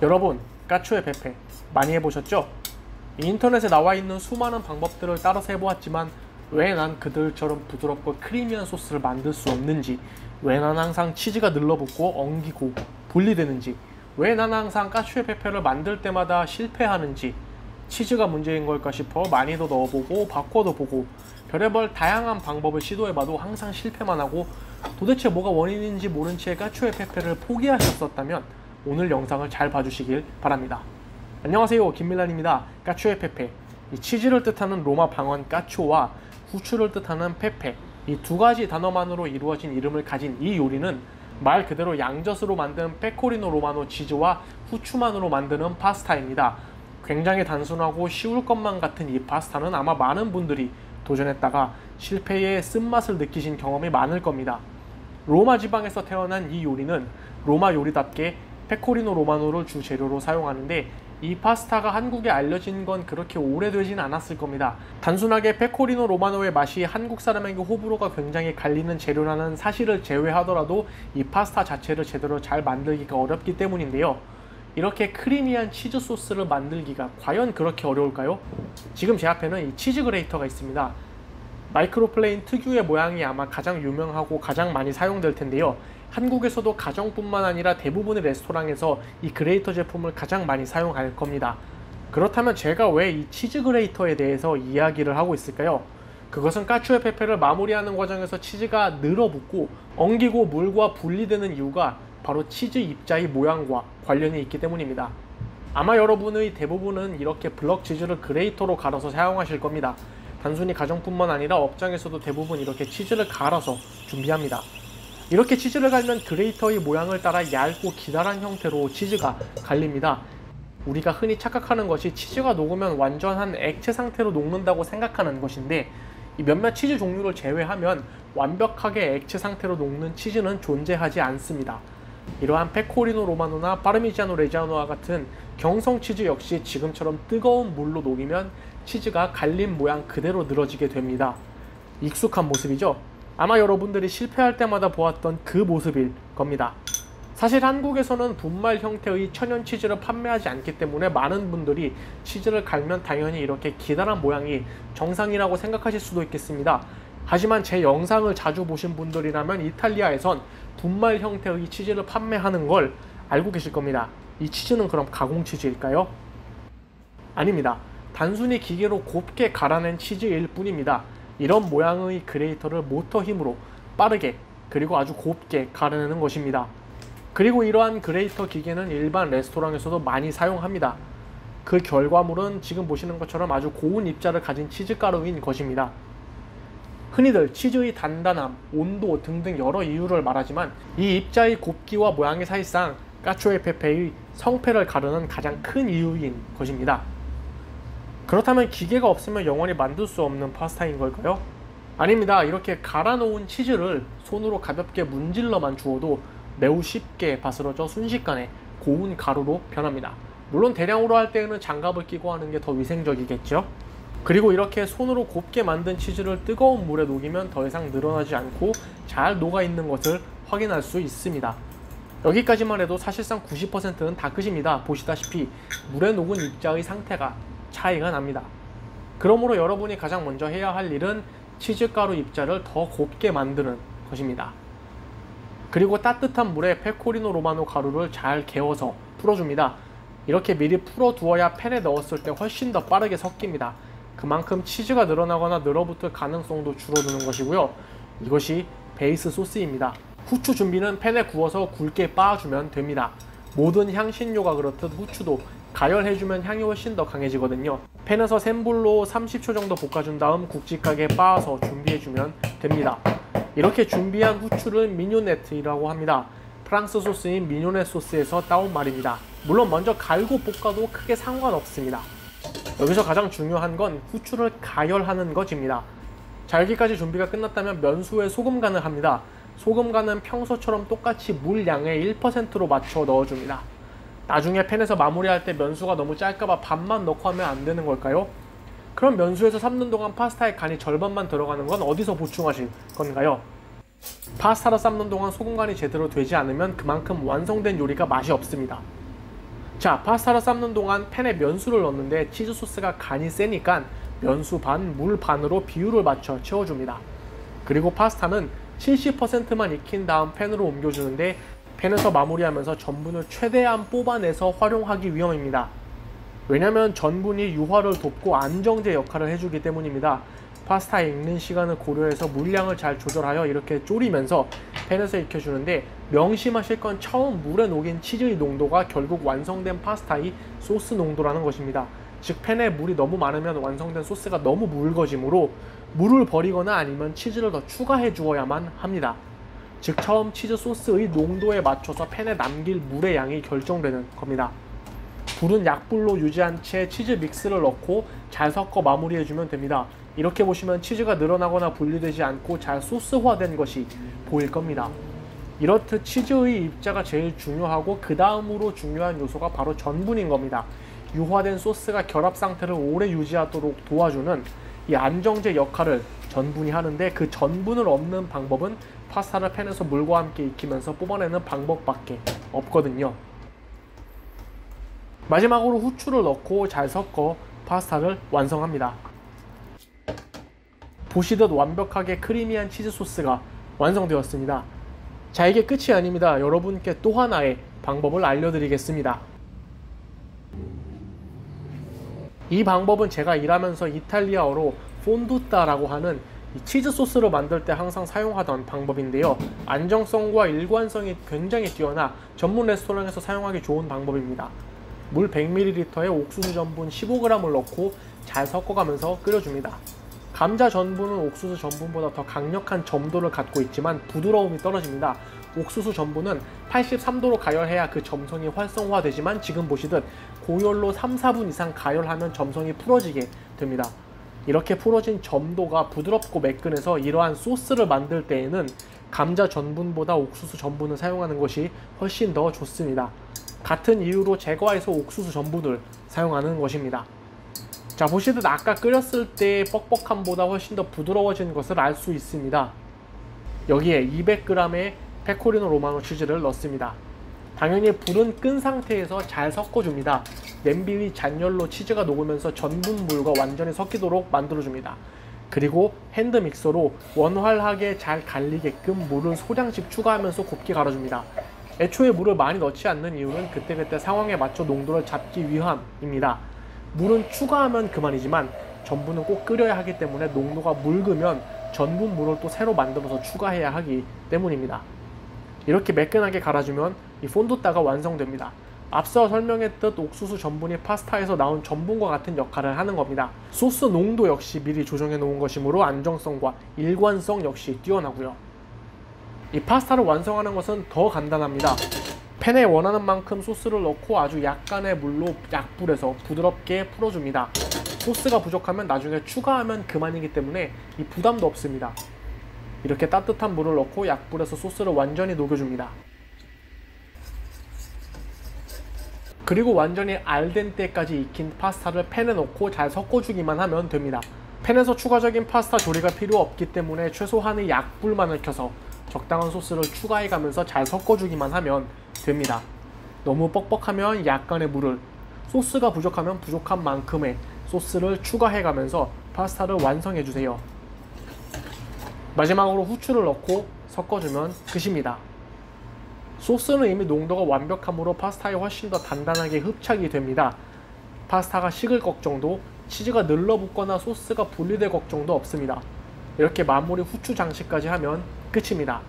여러분, 까초의 페페 많이 해보셨죠? 인터넷에 나와 있는 수많은 방법들을 따라서 해보았지만 왜 난 그들처럼 부드럽고 크리미한 소스를 만들 수 없는지, 왜 난 항상 치즈가 늘러붙고 엉기고 분리되는지, 왜 난 항상 까초의 페페를 만들 때마다 실패하는지, 치즈가 문제인 걸까 싶어 많이도 넣어보고 바꿔도 보고 별의별 다양한 방법을 시도해봐도 항상 실패만 하고 도대체 뭐가 원인인지 모른 채 까초의 페페를 포기하셨었다면 오늘 영상을 잘 봐주시길 바랍니다. 안녕하세요, 김밀란입니다. 까초의 페페, 이 치즈를 뜻하는 로마 방언 까초와 후추를 뜻하는 페페, 이 두 가지 단어만으로 이루어진 이름을 가진 이 요리는 말 그대로 양젓으로 만든 페코리노 로마노 치즈와 후추만으로 만드는 파스타입니다. 굉장히 단순하고 쉬울 것만 같은 이 파스타는 아마 많은 분들이 도전했다가 실패의 쓴맛을 느끼신 경험이 많을 겁니다. 로마 지방에서 태어난 이 요리는 로마 요리답게 페코리노 로마노를 주 재료로 사용하는데, 이 파스타가 한국에 알려진 건 그렇게 오래되진 않았을 겁니다. 단순하게 페코리노 로마노의 맛이 한국 사람에게 호불호가 굉장히 갈리는 재료라는 사실을 제외하더라도 이 파스타 자체를 제대로 잘 만들기가 어렵기 때문인데요. 이렇게 크리미한 치즈 소스를 만들기가 과연 그렇게 어려울까요? 지금 제 앞에는 이 치즈 그레이터가 있습니다. 마이크로플레인 특유의 모양이 아마 가장 유명하고 가장 많이 사용될 텐데요. 한국에서도 가정뿐만 아니라 대부분의 레스토랑에서 이 그레이터 제품을 가장 많이 사용할 겁니다. 그렇다면 제가 왜 이 치즈 그레이터에 대해서 이야기를 하고 있을까요? 그것은 까초의 페페를 마무리하는 과정에서 치즈가 늘어붙고 엉기고 물과 분리되는 이유가 바로 치즈 입자의 모양과 관련이 있기 때문입니다. 아마 여러분의 대부분은 이렇게 블럭 치즈를 그레이터로 갈아서 사용하실 겁니다. 단순히 가정뿐만 아니라 업장에서도 대부분 이렇게 치즈를 갈아서 준비합니다. 이렇게 치즈를 갈면 그레이터의 모양을 따라 얇고 기다란 형태로 치즈가 갈립니다. 우리가 흔히 착각하는 것이 치즈가 녹으면 완전한 액체 상태로 녹는다고 생각하는 것인데, 이 몇몇 치즈 종류를 제외하면 완벽하게 액체 상태로 녹는 치즈는 존재하지 않습니다. 이러한 페코리노 로마노나 파르미지아노 레지아노와 같은 경성 치즈 역시 지금처럼 뜨거운 물로 녹이면 치즈가 갈린 모양 그대로 늘어지게 됩니다. 익숙한 모습이죠? 아마 여러분들이 실패할 때마다 보았던 그 모습일 겁니다. 사실 한국에서는 분말 형태의 천연 치즈를 판매하지 않기 때문에 많은 분들이 치즈를 갈면 당연히 이렇게 기다란 모양이 정상이라고 생각하실 수도 있겠습니다. 하지만 제 영상을 자주 보신 분들이라면 이탈리아에선 분말 형태의 치즈를 판매하는 걸 알고 계실 겁니다. 이 치즈는 그럼 가공 치즈일까요? 아닙니다. 단순히 기계로 곱게 갈아낸 치즈일 뿐입니다. 이런 모양의 그레이터를 모터 힘으로 빠르게 그리고 아주 곱게 갈아내는 것입니다. 그리고 이러한 그레이터 기계는 일반 레스토랑에서도 많이 사용합니다. 그 결과물은 지금 보시는 것처럼 아주 고운 입자를 가진 치즈가루인 것입니다. 흔히들 치즈의 단단함, 온도 등등 여러 이유를 말하지만 이 입자의 곱기와 모양이 사실상 까초의 페페의 성패를 가르는 가장 큰 이유인 것입니다. 그렇다면 기계가 없으면 영원히 만들 수 없는 파스타인 걸까요? 아닙니다. 이렇게 갈아놓은 치즈를 손으로 가볍게 문질러만 주어도 매우 쉽게 바스러져 순식간에 고운 가루로 변합니다. 물론 대량으로 할 때에는 장갑을 끼고 하는 게 더 위생적이겠죠? 그리고 이렇게 손으로 곱게 만든 치즈를 뜨거운 물에 녹이면 더 이상 늘어나지 않고 잘 녹아있는 것을 확인할 수 있습니다. 여기까지만 해도 사실상 90%는 다 끝입니다. 보시다시피 물에 녹은 입자의 상태가 차이가 납니다. 그러므로 여러분이 가장 먼저 해야 할 일은 치즈가루 입자를 더 곱게 만드는 것입니다. 그리고 따뜻한 물에 페코리노 로마노 가루를 잘 개어서 풀어줍니다. 이렇게 미리 풀어두어야 팬에 넣었을 때 훨씬 더 빠르게 섞입니다. 그만큼 치즈가 늘어나거나 늘어붙을 가능성도 줄어드는 것이고요. 이것이 베이스 소스입니다. 후추 준비는 팬에 구워서 굵게 빻아주면 됩니다. 모든 향신료가 그렇듯 후추도 가열해주면 향이 훨씬 더 강해지거든요. 팬에서 센 불로 30초 정도 볶아준 다음 굵직하게 빻아서 준비해주면 됩니다. 이렇게 준비한 후추를 미뇨네트라고 합니다. 프랑스 소스인 미뇨네 소스에서 따온 말입니다. 물론 먼저 갈고 볶아도 크게 상관없습니다. 여기서 가장 중요한 건 후추를 가열하는 것입니다. 자, 여기까지 준비가 끝났다면 면수에 소금 간을 합니다. 소금 간은 평소처럼 똑같이 물 양의 1%로 맞춰 넣어줍니다. 나중에 팬에서 마무리할 때 면수가 너무 짤까봐 반만 넣고 하면 안 되는 걸까요? 그럼 면수에서 삶는 동안 파스타의 간이 절반만 들어가는 건 어디서 보충하실 건가요? 파스타를 삶는 동안 소금 간이 제대로 되지 않으면 그만큼 완성된 요리가 맛이 없습니다. 자, 파스타를 삶는 동안 팬에 면수를 넣는데 치즈 소스가 간이 세니까 면수 반, 물 반으로 비율을 맞춰 채워줍니다. 그리고 파스타는 70%만 익힌 다음 팬으로 옮겨주는데 팬에서 마무리하면서 전분을 최대한 뽑아내서 활용하기 위함입니다. 왜냐면 전분이 유화를 돕고 안정제 역할을 해주기 때문입니다. 파스타에 익는 시간을 고려해서 물량을 잘 조절하여 이렇게 졸이면서 팬에서 익혀주는데 명심하실 건 처음 물에 녹인 치즈의 농도가 결국 완성된 파스타의 소스 농도라는 것입니다. 즉 팬에 물이 너무 많으면 완성된 소스가 너무 묽어지므로 물을 버리거나 아니면 치즈를 더 추가해 주어야만 합니다. 즉 처음 치즈 소스의 농도에 맞춰서 팬에 남길 물의 양이 결정되는 겁니다. 불은 약불로 유지한 채 치즈 믹스를 넣고 잘 섞어 마무리해주면 됩니다. 이렇게 보시면 치즈가 늘어나거나 분리되지 않고 잘 소스화된 것이 보일 겁니다. 이렇듯 치즈의 입자가 제일 중요하고 그 다음으로 중요한 요소가 바로 전분인 겁니다. 유화된 소스가 결합 상태를 오래 유지하도록 도와주는 이 안정제 역할을 전분이 하는데 그 전분을 없는 방법은 파스타를 팬에서 물과 함께 익히면서 뽑아내는 방법밖에 없거든요. 마지막으로 후추를 넣고 잘 섞어 파스타를 완성합니다. 보시듯 완벽하게 크리미한 치즈 소스가 완성되었습니다. 자, 이게 끝이 아닙니다. 여러분께 또 하나의 방법을 알려드리겠습니다. 이 방법은 제가 일하면서 이탈리아어로 폰두타라고 하는 이 치즈 소스를 만들 때 항상 사용하던 방법인데요. 안정성과 일관성이 굉장히 뛰어나 전문 레스토랑에서 사용하기 좋은 방법입니다. 물 100ml에 옥수수 전분 15g을 넣고 잘 섞어가면서 끓여줍니다. 감자 전분은 옥수수 전분보다 더 강력한 점도를 갖고 있지만 부드러움이 떨어집니다. 옥수수 전분은 83도로 가열해야 그 점성이 활성화되지만 지금 보시듯 고열로 3-4분 이상 가열하면 점성이 풀어지게 됩니다. 이렇게 풀어진 점도가 부드럽고 매끈해서 이러한 소스를 만들 때에는 감자 전분보다 옥수수 전분을 사용하는 것이 훨씬 더 좋습니다. 같은 이유로 제과에서 옥수수 전분을 사용하는 것입니다. 자, 보시듯 아까 끓였을 때의 뻑뻑함보다 훨씬 더 부드러워진 것을 알 수 있습니다. 여기에 200g의 페코리노 로마노 치즈를 넣습니다. 당연히 불은 끈 상태에서 잘 섞어줍니다. 냄비 위 잔열로 치즈가 녹으면서 전분물과 완전히 섞이도록 만들어줍니다. 그리고 핸드 믹서로 원활하게 잘 갈리게끔 물을 소량씩 추가하면서 곱게 갈아줍니다. 애초에 물을 많이 넣지 않는 이유는 그때그때 상황에 맞춰 농도를 잡기 위함입니다. 물은 추가하면 그만이지만 전분은 꼭 끓여야 하기 때문에 농도가 묽으면 전분물을 또 새로 만들어서 추가해야 하기 때문입니다. 이렇게 매끈하게 갈아주면 이 폰두타가 완성됩니다. 앞서 설명했듯 옥수수 전분이 파스타에서 나온 전분과 같은 역할을 하는 겁니다. 소스 농도 역시 미리 조정해 놓은 것이므로 안정성과 일관성 역시 뛰어나고요. 이 파스타를 완성하는 것은 더 간단합니다. 팬에 원하는 만큼 소스를 넣고 아주 약간의 물로 약불에서 부드럽게 풀어줍니다. 소스가 부족하면 나중에 추가하면 그만이기 때문에 이 부담도 없습니다. 이렇게 따뜻한 물을 넣고 약불에서 소스를 완전히 녹여줍니다. 그리고 완전히 알덴테까지 익힌 파스타를 팬에 넣고 잘 섞어주기만 하면 됩니다. 팬에서 추가적인 파스타 조리가 필요 없기 때문에 최소한의 약불만을 켜서 적당한 소스를 추가해가면서 잘 섞어주기만 하면 됩니다. 너무 뻑뻑하면 약간의 물을, 소스가 부족하면 부족한 만큼의 소스를 추가해가면서 파스타를 완성해주세요. 마지막으로 후추를 넣고 섞어주면 끝입니다. 소스는 이미 농도가 완벽하므로 파스타에 훨씬 더 단단하게 흡착이 됩니다. 파스타가 식을 걱정도, 치즈가 늘러붙거나 소스가 분리될 걱정도 없습니다. 이렇게 마무리 후추 장식까지 하면 끝입니다.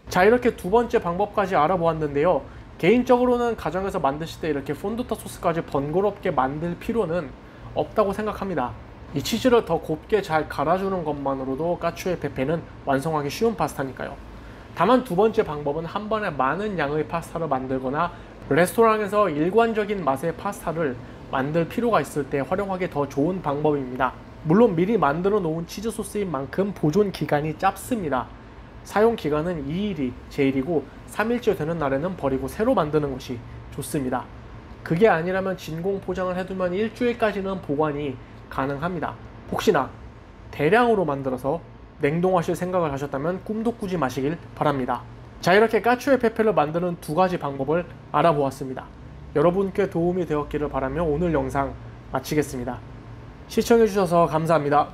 자, 이렇게 두 번째 방법까지 알아보았는데요. 개인적으로는 가정에서 만드실 때 이렇게 폰두타 소스까지 번거롭게 만들 필요는 없다고 생각합니다. 이 치즈를 더 곱게 잘 갈아주는 것만으로도 까cio e pepe는 완성하기 쉬운 파스타니까요. 다만 두 번째 방법은 한 번에 많은 양의 파스타를 만들거나 레스토랑에서 일관적인 맛의 파스타를 만들 필요가 있을 때 활용하기 더 좋은 방법입니다. 물론 미리 만들어 놓은 치즈 소스인 만큼 보존 기간이 짧습니다. 사용 기간은 2일이 제일이고 3일째 되는 날에는 버리고 새로 만드는 것이 좋습니다. 그게 아니라면 진공 포장을 해두면 일주일까지는 보관이 가능합니다. 혹시나 대량으로 만들어서 냉동하실 생각을 하셨다면 꿈도 꾸지 마시길 바랍니다. 자, 이렇게 까추에 페페를 만드는 두 가지 방법을 알아보았습니다. 여러분께 도움이 되었기를 바라며 오늘 영상 마치겠습니다. 시청해주셔서 감사합니다.